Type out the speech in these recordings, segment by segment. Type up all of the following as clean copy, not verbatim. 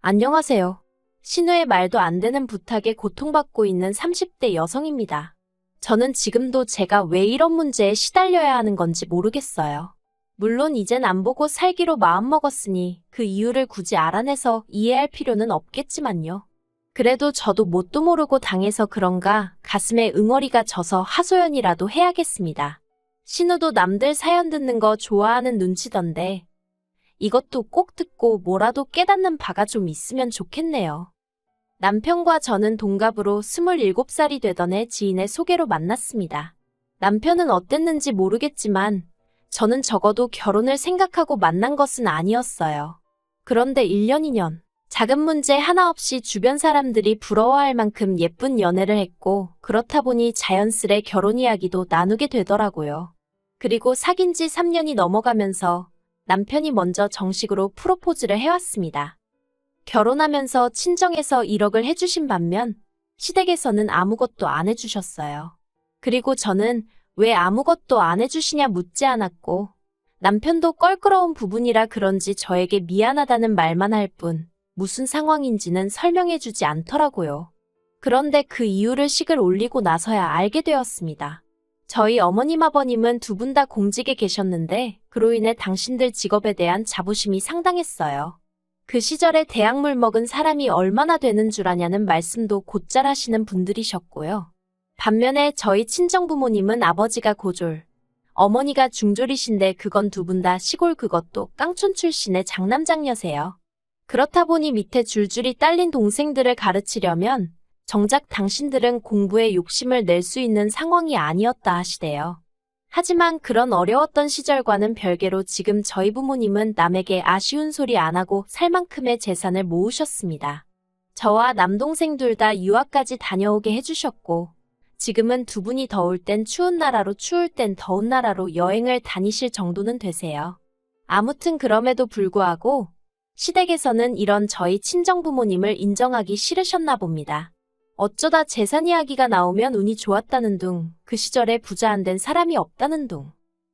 안녕하세요. 신우의 말도 안 되는 부탁에 고통받고 있는 30대 여성입니다. 저는 지금도 제가 왜 이런 문제에 시달려야 하는 건지 모르겠어요. 물론 이젠 안 보고 살기로 마음먹었으니 그 이유를 굳이 알아내서 이해할 필요는 없겠지만요. 그래도 저도 뭣도 모르고 당해서 그런가 가슴에 응어리가 져서 하소연이라도 해야겠습니다. 신우도 남들 사연 듣는 거 좋아하는 눈치던데 이것도 꼭 듣고 뭐라도 깨닫는 바가 좀 있으면 좋겠네요. 남편과 저는 동갑으로 27살이 되던 해 지인의 소개로 만났습니다. 남편은 어땠는지 모르겠지만 저는 적어도 결혼을 생각하고 만난 것은 아니었어요. 그런데 1년, 2년, 작은 문제 하나 없이 주변 사람들이 부러워할 만큼 예쁜 연애를 했고 그렇다 보니 자연스레 결혼 이야기도 나누게 되더라고요. 그리고 사귄 지 3년이 넘어가면서 남편이 먼저 정식으로 프로포즈를 해왔습니다. 결혼하면서 친정에서 1억을 해주신 반면 시댁에서는 아무것도 안 해주셨어요. 그리고 저는 왜 아무것도 안 해주시냐 묻지 않았고 남편도 껄끄러운 부분이라 그런지 저에게 미안하다는 말만 할 뿐 무슨 상황인지는 설명해주지 않더라고요. 그런데 그 이유를 식을 올리고 나서야 알게 되었습니다. 저희 어머님 아버님은 두 분 다 공직에 계셨는데 그로 인해 당신들 직업에 대한 자부심이 상당했어요. 그 시절에 대학물 먹은 사람이 얼마나 되는 줄 아냐는 말씀도 곧잘 하시는 분들이셨고요. 반면에 저희 친정부모님은 아버지가 고졸, 어머니가 중졸이신데 그건 두 분 다 시골 그것도 깡촌 출신의 장남장녀세요. 그렇다 보니 밑에 줄줄이 딸린 동생들을 가르치려면 정작 당신들은 공부에 욕심을 낼 수 있는 상황이 아니었다 하시대요. 하지만 그런 어려웠던 시절과는 별개로 지금 저희 부모님은 남에게 아쉬운 소리 안 하고 살 만큼의 재산을 모으셨습니다. 저와 남동생 둘 다 유학까지 다녀오게 해주셨고 지금은 두 분이 더울 땐 추운 나라로 추울 땐 더운 나라로 여행을 다니실 정도는 되세요. 아무튼 그럼에도 불구하고 시댁에서는 이런 저희 친정부모님을 인정하기 싫으셨나 봅니다. 어쩌다 재산 이야기가 나오면 운이 좋았다는 둥, 그 시절에 부자 안 된 사람이 없다는 둥.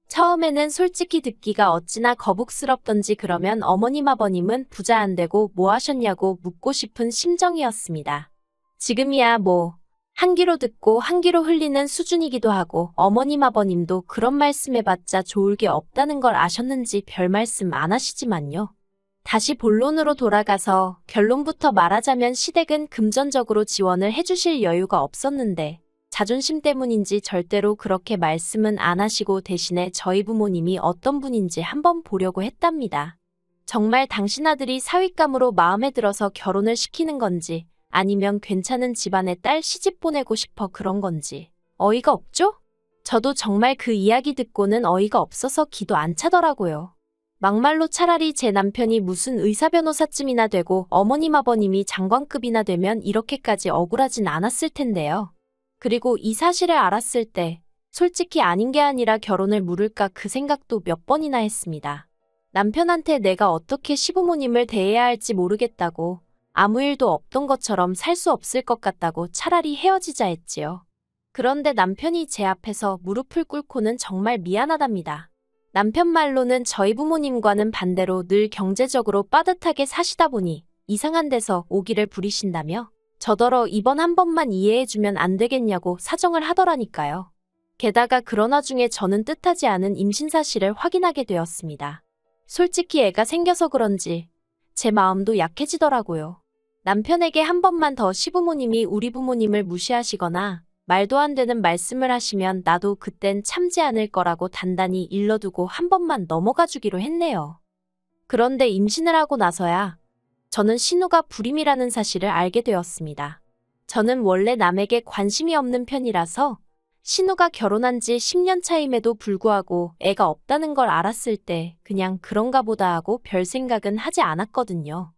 처음에는 솔직히 듣기가 어찌나 거북스럽던지 그러면 어머님 아버님은 부자 안 되고 뭐 하셨냐고 묻고 싶은 심정이었습니다. 지금이야 뭐 한 귀로 듣고 한 귀로 흘리는 수준이기도 하고 어머님 아버님도 그런 말씀해봤자 좋을 게 없다는 걸 아셨는지 별 말씀 안 하시지만요. 다시 본론으로 돌아가서 결론부터 말하자면 시댁은 금전적으로 지원을 해주실 여유가 없었는데 자존심 때문인지 절대로 그렇게 말씀은 안 하시고 대신에 저희 부모님이 어떤 분인지 한번 보려고 했답니다. 정말 당신 아들이 사윗감으로 마음에 들어서 결혼을 시키는 건지 아니면 괜찮은 집안에 딸 시집 보내고 싶어 그런 건지 어이가 없죠? 저도 정말 그 이야기 듣고는 어이가 없어서 기도 안 차더라고요. 막말로 차라리 제 남편이 무슨 의사 변호사쯤이나 되고 어머님 아버님이 장관급이나 되면 이렇게까지 억울하진 않았을 텐데요. 그리고 이 사실을 알았을 때 솔직히 아닌 게 아니라 결혼을 물을까 그 생각도 몇 번이나 했습니다. 남편한테 내가 어떻게 시부모님을 대해야 할지 모르겠다고 아무 일도 없던 것처럼 살 수 없을 것 같다고 차라리 헤어지자 했지요. 그런데 남편이 제 앞에서 무릎을 꿇고는 정말 미안하답니다. 남편 말로는 저희 부모님과는 반대로 늘 경제적으로 빠듯하게 사시다 보니 이상한 데서 오기를 부리신다며 저더러 이번 한 번만 이해해주면 안 되겠냐고 사정을 하더라니까요. 게다가 그런 와중에 저는 뜻하지 않은 임신 사실을 확인하게 되었습니다. 솔직히 애가 생겨서 그런지 제 마음도 약해지더라고요. 남편에게 한 번만 더 시부모님이 우리 부모님을 무시하시거나 말도 안 되는 말씀을 하시면 나도 그땐 참지 않을 거라고 단단히 일러두고 한 번만 넘어가 주기로 했네요. 그런데 임신을 하고 나서야 저는 신우가 불임이라는 사실을 알게 되었습니다. 저는 원래 남에게 관심이 없는 편이라서 신우가 결혼한 지 10년 차임에도 불구하고 애가 없다는 걸 알았을 때 그냥 그런가 보다 하고 별 생각은 하지 않았거든요.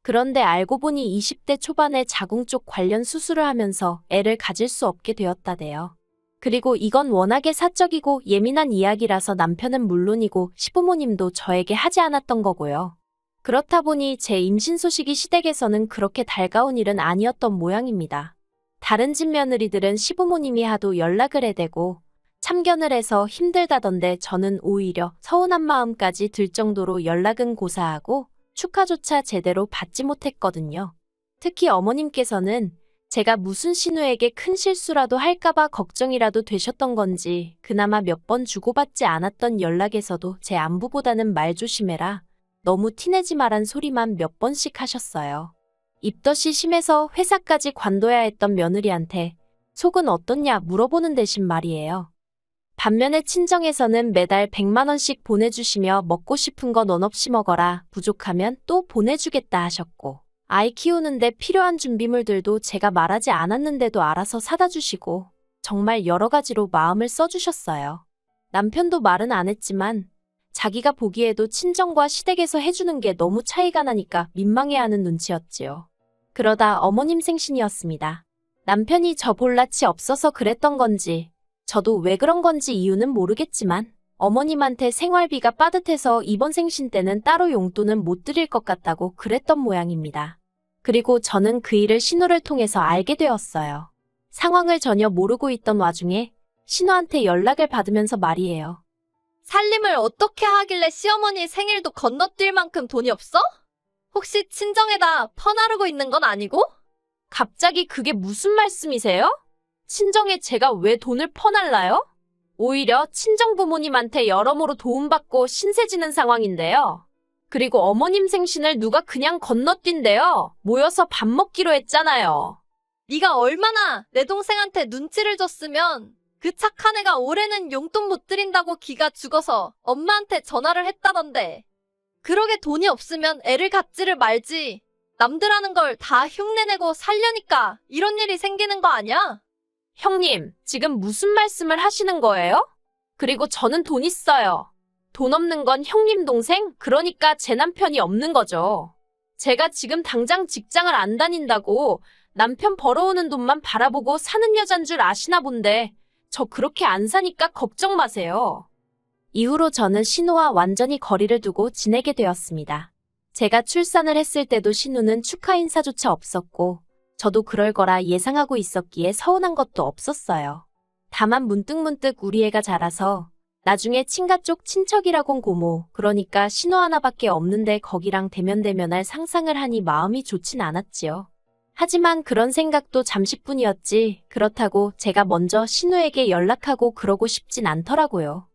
그런데 알고 보니 20대 초반에 자궁 쪽 관련 수술을 하면서 애를 가질 수 없게 되었다대요. 그리고 이건 워낙에 사적이고 예민한 이야기라서 남편은 물론이고 시부모님도 저에게 하지 않았던 거고요. 그렇다 보니 제 임신 소식이 시댁에서는 그렇게 달가운 일은 아니었던 모양입니다. 다른 집 며느리들은 시부모님이 하도 연락을 해대고 참견을 해서 힘들다던데 저는 오히려 서운한 마음까지 들 정도로 연락은 고사하고 축하조차 제대로 받지 못했거든요. 특히 어머님께서는 제가 무슨 신우에게 큰 실수라도 할까봐 걱정이라도 되셨던 건지 그나마 몇 번 주고받지 않았던 연락에서도 제 안부보다는 말 조심해라, 너무 티내지 마란 소리만 몇 번씩 하셨어요. 입덧이 심해서 회사까지 관둬야 했던 며느리한테 속은 어떻냐 물어보는 대신 말이에요. 반면에 친정에서는 매달 100만 원씩 보내주시며 먹고 싶은 거 넌 없이 먹어라, 부족하면 또 보내주겠다 하셨고, 아이 키우는데 필요한 준비물들도 제가 말하지 않았는데도 알아서 사다 주시고 정말 여러 가지로 마음을 써주셨어요. 남편도 말은 안 했지만 자기가 보기에도 친정과 시댁에서 해주는 게 너무 차이가 나니까 민망해하는 눈치였지요. 그러다 어머님 생신이었습니다. 남편이 저 볼낯이 없어서 그랬던 건지 저도 왜 그런 건지 이유는 모르겠지만 어머님한테 생활비가 빠듯해서 이번 생신 때는 따로 용돈은 못 드릴 것 같다고 그랬던 모양입니다. 그리고 저는 그 일을 신우를 통해서 알게 되었어요. 상황을 전혀 모르고 있던 와중에 신우한테 연락을 받으면서 말이에요. 살림을 어떻게 하길래 시어머니 생일도 건너뛸 만큼 돈이 없어? 혹시 친정에다 퍼나르고 있는 건 아니고? 갑자기 그게 무슨 말씀이세요? 친정에 제가 왜 돈을 퍼날라요? 오히려 친정 부모님한테 여러모로 도움받고 신세지는 상황인데요. 그리고 어머님 생신을 누가 그냥 건너뛴대요. 모여서 밥 먹기로 했잖아요. 네가 얼마나 내 동생한테 눈치를 줬으면 그 착한 애가 올해는 용돈 못 드린다고 기가 죽어서 엄마한테 전화를 했다던데. 그러게 돈이 없으면 애를 갖지를 말지. 남들 하는 걸 다 흉내내고 살려니까 이런 일이 생기는 거 아니야? 형님, 지금 무슨 말씀을 하시는 거예요? 그리고 저는 돈 있어요. 돈 없는 건 형님 동생, 그러니까 제 남편이 없는 거죠. 제가 지금 당장 직장을 안 다닌다고 남편 벌어오는 돈만 바라보고 사는 여잔 줄 아시나 본데 저 그렇게 안 사니까 걱정 마세요. 이후로 저는 신우와 완전히 거리를 두고 지내게 되었습니다. 제가 출산을 했을 때도 신우는 축하 인사조차 없었고 저도 그럴 거라 예상하고 있었기에 서운한 것도 없었어요. 다만 문득문득 우리 애가 자라서 나중에 친가 쪽 친척이라곤 고모, 그러니까 신우 하나밖에 없는데 거기랑 대면대면할 상상을 하니 마음이 좋진 않았지요. 하지만 그런 생각도 잠시뿐이었지 그렇다고 제가 먼저 신우에게 연락하고 그러고 싶진 않더라고요.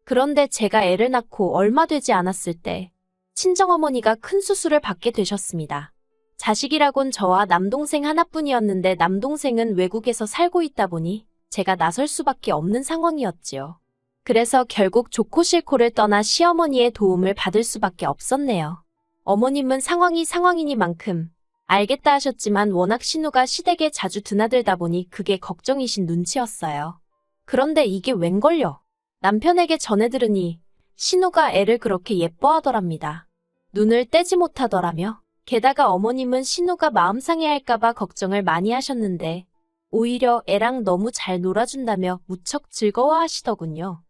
그런데 제가 애를 낳고 얼마 되지 않았을 때 친정어머니가 큰 수술을 받게 되셨습니다. 자식이라곤 저와 남동생 하나뿐이었는데 남동생은 외국에서 살고 있다 보니 제가 나설 수밖에 없는 상황이었지요. 그래서 결국 좋고 싫고를 떠나 시어머니의 도움을 받을 수밖에 없었네요. 어머님은 상황이 상황이니만큼 알겠다 하셨지만 워낙 신우가 시댁에 자주 드나들다 보니 그게 걱정이신 눈치였어요. 그런데 이게 웬걸요? 남편에게 전해 들으니 신우가 애를 그렇게 예뻐하더랍니다. 눈을 떼지 못하더라며. 게다가 어머님은 신우가 마음 상해할까봐 걱정을 많이 하셨는데 오히려 애랑 너무 잘 놀아준다며 무척 즐거워하시더군요.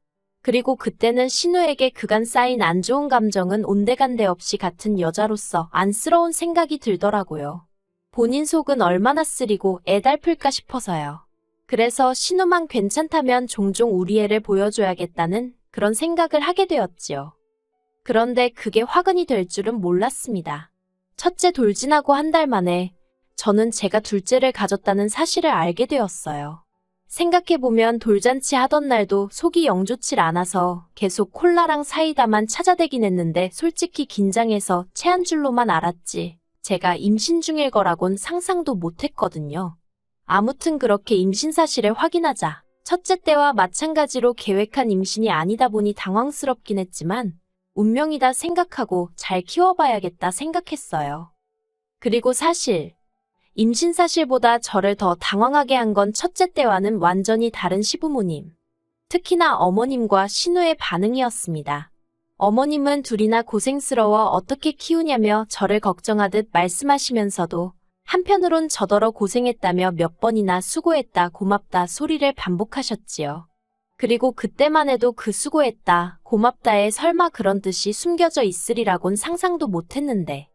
그리고 그때는 신우에게 그간 쌓인 안 좋은 감정은 온데간데 없이 같은 여자로서 안쓰러운 생각이 들더라고요. 본인 속은 얼마나 쓰리고 애달플까 싶어서요. 그래서 신우만 괜찮다면 종종 우리 애를 보여줘야겠다는 그런 생각을 하게 되었지요. 그런데 그게 화근이 될 줄은 몰랐습니다. 첫째 돌진하고 한 달 만에 저는 제가 둘째를 가졌다는 사실을 알게 되었어요. 생각해보면 돌잔치 하던 날도 속이 영 좋질 않아서 계속 콜라랑 사이다만 찾아대긴 했는데 솔직히 긴장해서 체한 줄로만 알았지 제가 임신 중일 거라곤 상상도 못했거든요. 아무튼 그렇게 임신 사실을 확인하자 첫째 때와 마찬가지로 계획한 임신이 아니다 보니 당황스럽긴 했지만 운명이다 생각하고 잘 키워봐야겠다 생각했어요. 그리고 사실 임신 사실보다 저를 더 당황하게 한 건 첫째 때와는 완전히 다른 시부모님, 특히나 어머님과 신우의 반응이었습니다. 어머님은 둘이나 고생스러워 어떻게 키우냐며 저를 걱정하듯 말씀하시면서도 한편으론 저더러 고생했다며 몇 번이나 수고했다 고맙다 소리를 반복하셨지요. 그리고 그때만 해도 그 수고했다 고맙다에 설마 그런 뜻이 숨겨져 있으리라곤 상상도 못했는데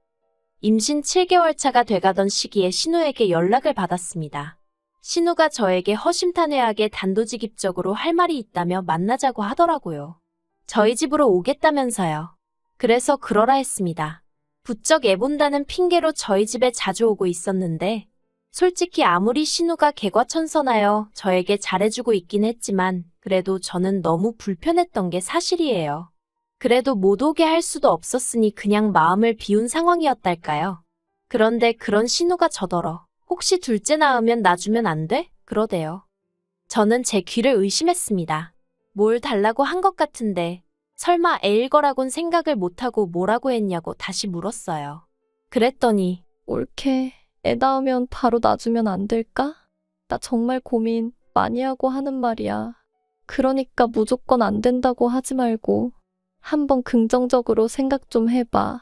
임신 7개월 차가 돼가던 시기에 신우에게 연락을 받았습니다. 신우가 저에게 허심탄회하게 단도직입적으로 할 말이 있다며 만나자고 하더라고요. 저희 집으로 오겠다면서요. 그래서 그러라 했습니다. 부쩍 애본다는 핑계로 저희 집에 자주 오고 있었는데 솔직히 아무리 신우가 개과천선하여 저에게 잘해주고 있긴 했지만 그래도 저는 너무 불편했던 게 사실이에요. 그래도 못 오게 할 수도 없었으니 그냥 마음을 비운 상황이었달까요. 그런데 그런 신우가 저더러 혹시 둘째 낳으면 놔주면 안 돼? 그러대요. 저는 제 귀를 의심했습니다. 뭘 달라고 한 것 같은데 설마 애일 거라곤 생각을 못하고 뭐라고 했냐고 다시 물었어요. 그랬더니 옳게 애 낳으면 바로 놔주면 안 될까? 나 정말 고민 많이 하고 하는 말이야. 그러니까 무조건 안 된다고 하지 말고 한번 긍정적으로 생각 좀 해봐.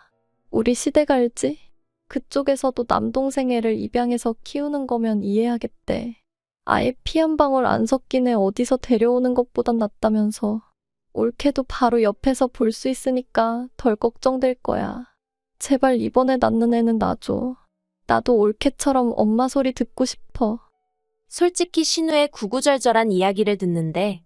우리 시댁 알지? 그쪽에서도 남동생 애를 입양해서 키우는 거면 이해하겠대. 아예 피 한 방울 안 섞인 애 어디서 데려오는 것보단 낫다면서. 옳게도 바로 옆에서 볼 수 있으니까 덜 걱정될 거야. 제발 이번에 낳는 애는 놔줘. 나도 옳게처럼 엄마 소리 듣고 싶어. 솔직히 신우의 구구절절한 이야기를 듣는데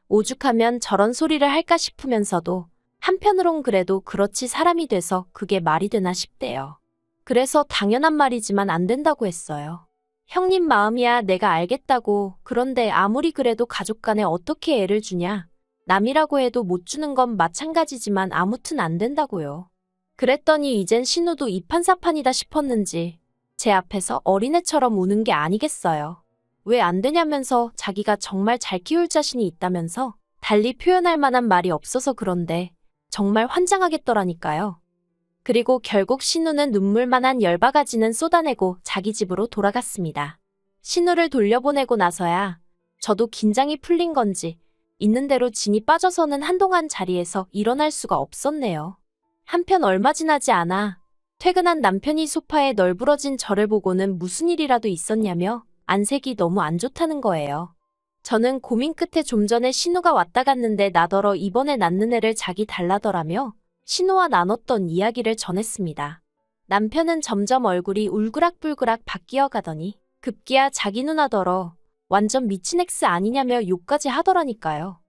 오죽하면 저런 소리를 할까 싶으면서도 한편으론 그래도 그렇지 사람이 돼서 그게 말이 되나 싶대요. 그래서 당연한 말이지만 안 된다고 했어요. 형님 마음이야 내가 알겠다고. 그런데 아무리 그래도 가족 간에 어떻게 애를 주냐. 남이라고 해도 못 주는 건 마찬가지지만 아무튼 안 된다고요. 그랬더니 이젠 신우도 이판사판이다 싶었는지 제 앞에서 어린애처럼 우는 게 아니겠어요. 왜 안 되냐면서 자기가 정말 잘 키울 자신이 있다면서 달리 표현할 만한 말이 없어서 그런데 정말 환장하겠더라니까요. 그리고 결국 신우는 눈물만한 10바가지는 쏟아내고 자기 집으로 돌아갔습니다. 신우를 돌려보내고 나서야 저도 긴장이 풀린 건지 있는 대로 진이 빠져서는 한동안 자리에서 일어날 수가 없었네요. 한편 얼마 지나지 않아 퇴근한 남편이 소파에 널브러진 저를 보고는 무슨 일이라도 있었냐며 안색이 너무 안 좋다는 거예요. 저는 고민 끝에 좀 전에 신우가 왔다 갔는데 나더러 이번에 낳는 애를 자기 달라더라며 신우와 나눴던 이야기를 전했습니다. 남편은 점점 얼굴이 울그락불그락 바뀌어 가더니 급기야 자기 누나더러 완전 미친 X 아니냐며 욕까지 하더라니까요.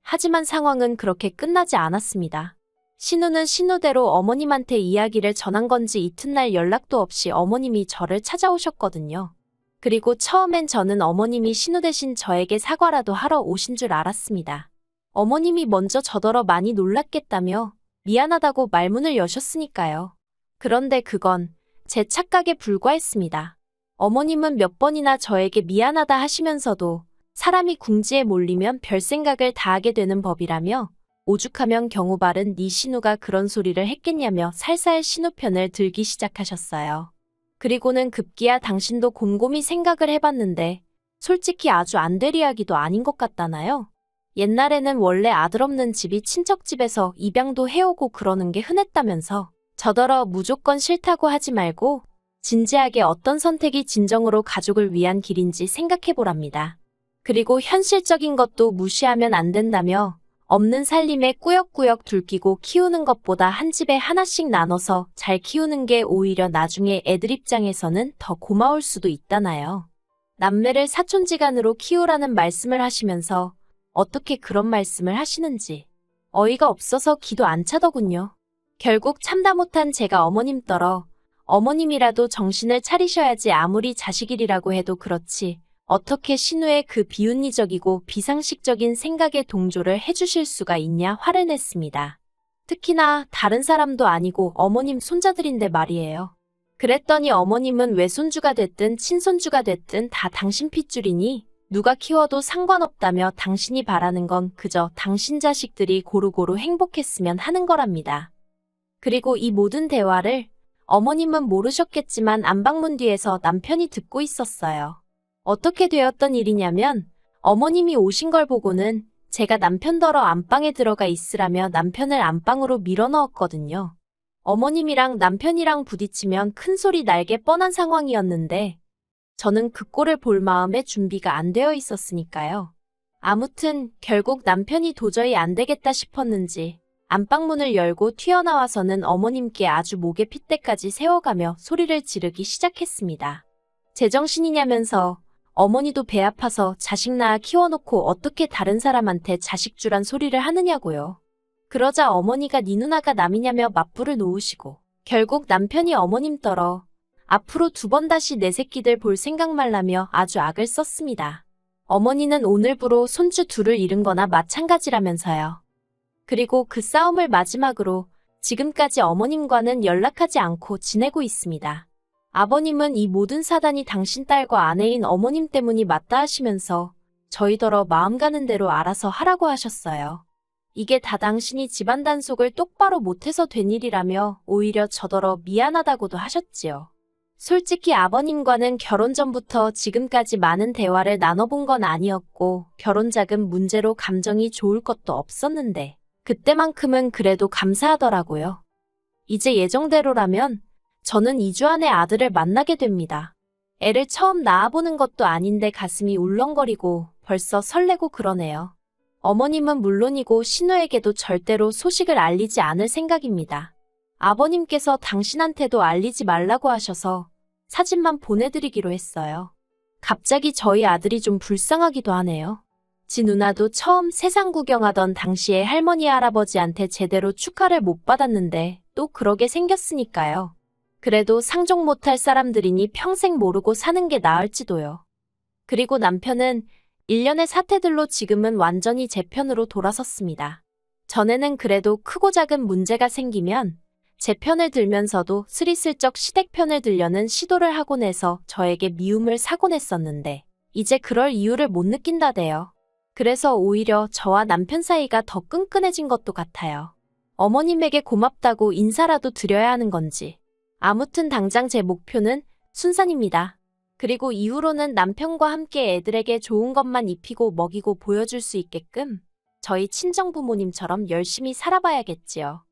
하지만 상황은 그렇게 끝나지 않았습니다. 신우는 신우대로 어머님한테 이야기를 전한 건지 이튿날 연락도 없이 어머님이 저를 찾아오셨거든요. 그리고 처음엔 저는 어머님이 신우 대신 저에게 사과라도 하러 오신 줄 알았습니다. 어머님이 먼저 저더러 많이 놀랐겠다며 미안하다고 말문을 여셨으니까요. 그런데 그건 제 착각에 불과했습니다. 어머님은 몇 번이나 저에게 미안하다 하시면서도 사람이 궁지에 몰리면 별 생각을 다 하게 되는 법이라며 오죽하면 경우 바른 네 신우가 그런 소리를 했겠냐며 살살 신우 편을 들기 시작하셨어요. 그리고는 급기야 당신도 곰곰이 생각을 해봤는데 솔직히 아주 안 될 이야기도 아닌 것 같다나요? 옛날에는 원래 아들 없는 집이 친척집에서 입양도 해오고 그러는 게 흔했다면서 저더러 무조건 싫다고 하지 말고 진지하게 어떤 선택이 진정으로 가족을 위한 길인지 생각해보랍니다. 그리고 현실적인 것도 무시하면 안 된다며 없는 살림에 꾸역꾸역 둘끼고 키우는 것보다 한 집에 하나씩 나눠서 잘 키우는 게 오히려 나중에 애들 입장에서는 더 고마울 수도 있다나요. 남매를 사촌지간으로 키우라는 말씀을 하시면서 어떻게 그런 말씀을 하시는지 어이가 없어서 기도 안 차더군요. 결국 참다 못한 제가 어머님 떨어 어머님이라도 정신을 차리셔야지 아무리 자식이라고 해도 그렇지 어떻게 신우의 그 비윤리적이고 비상식적인 생각에 동조를 해주실 수가 있냐 화를 냈습니다. 특히나 다른 사람도 아니고 어머님 손자들인데 말이에요. 그랬더니 어머님은 외손주가 됐든 친손주가 됐든 다 당신 핏줄이니 누가 키워도 상관없다며 당신이 바라는 건 그저 당신 자식들이 고루고루 행복했으면 하는 거랍니다. 그리고 이 모든 대화를 어머님은 모르셨겠지만 안방문 뒤에서 남편이 듣고 있었어요. 어떻게 되었던 일이냐면 어머님이 오신 걸 보고는 제가 남편더러 안방에 들어가 있으라며 남편을 안방으로 밀어넣었거든요. 어머님이랑 남편이랑 부딪히면 큰 소리 날게 뻔한 상황이었는데 저는 그 꼴을 볼 마음의 준비가 안 되어 있었으니까요. 아무튼 결국 남편이 도저히 안 되겠다 싶었는지 안방문을 열고 튀어나와서는 어머님께 아주 목에 핏대까지 세워가며 소리를 지르기 시작했습니다. 제정신이냐면서 어머니도 배 아파서 자식 낳아 키워놓고 어떻게 다른 사람한테 자식 주란 소리를 하느냐고요. 그러자 어머니가 네 누나가 남이냐며 맞불을 놓으시고 결국 남편이 어머님 떨어 앞으로 2번 다시 내 새끼들 볼 생각 말라며 아주 악을 썼습니다. 어머니는 오늘부로 손주 2을 잃은 거나 마찬가지라면서요. 그리고 그 싸움을 마지막으로 지금까지 어머님과는 연락하지 않고 지내고 있습니다. 아버님은 이 모든 사단이 당신 딸과 아내인 어머님 때문이 맞다 하시면서 저희더러 마음 가는 대로 알아서 하라고 하셨어요. 이게 다 당신이 집안 단속을 똑바로 못해서 된 일이라며 오히려 저더러 미안하다고도 하셨지요. 솔직히 아버님과는 결혼 전부터 지금까지 많은 대화를 나눠본 건 아니었고 결혼 자금 문제로 감정이 좋을 것도 없었는데 그때만큼은 그래도 감사하더라고요. 이제 예정대로라면 저는 2주 안에 아들을 만나게 됩니다. 애를 처음 낳아보는 것도 아닌데 가슴이 울렁거리고 벌써 설레고 그러네요. 어머님은 물론이고 신우에게도 절대로 소식을 알리지 않을 생각입니다. 아버님께서 당신한테도 알리지 말라고 하셔서 사진만 보내드리기로 했어요. 갑자기 저희 아들이 좀 불쌍하기도 하네요. 지 누나도 처음 세상 구경하던 당시에 할머니 할아버지한테 제대로 축하를 못 받았는데 또 그러게 생겼으니까요. 그래도 상종 못할 사람들이니 평생 모르고 사는 게 나을지도요. 그리고 남편은 일련의 사태들로 지금은 완전히 제 편으로 돌아섰습니다. 전에는 그래도 크고 작은 문제가 생기면 제 편을 들면서도 스리슬쩍 시댁 편을 들려는 시도를 하곤 해서 저에게 미움을 사곤 했었는데 이제 그럴 이유를 못 느낀다대요. 그래서 오히려 저와 남편 사이가 더 끈끈해진 것도 같아요. 어머님에게 고맙다고 인사라도 드려야 하는 건지. 아무튼 당장 제 목표는 순산입니다. 그리고 이후로는 남편과 함께 애들에게 좋은 것만 입히고 먹이고 보여줄 수 있게끔 저희 친정부모님처럼 열심히 살아봐야겠지요.